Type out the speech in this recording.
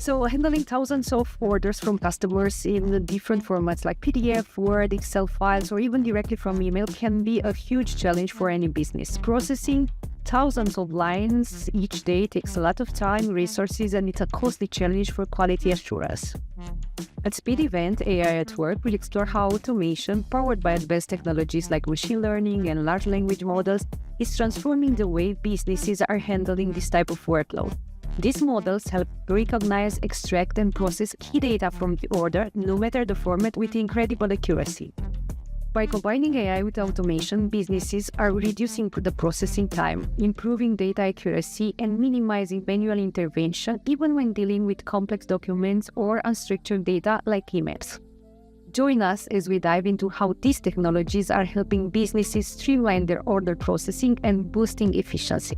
So handling thousands of orders from customers in different formats like PDF, Word, Excel files, or even directly from email can be a huge challenge for any business. Processing thousands of lines each day takes a lot of time, resources, and it's a costly challenge for quality assurance. At Speed Event, AI at Work will explore how automation, powered by advanced technologies like machine learning and large language models, is transforming the way businesses are handling this type of workload. These models help recognize, extract, and process key data from the order, no matter the format, with incredible accuracy. By combining AI with automation, businesses are reducing the processing time, improving data accuracy, and minimizing manual intervention, even when dealing with complex documents or unstructured data like emails. Join us as we dive into how these technologies are helping businesses streamline their order processing and boosting efficiency.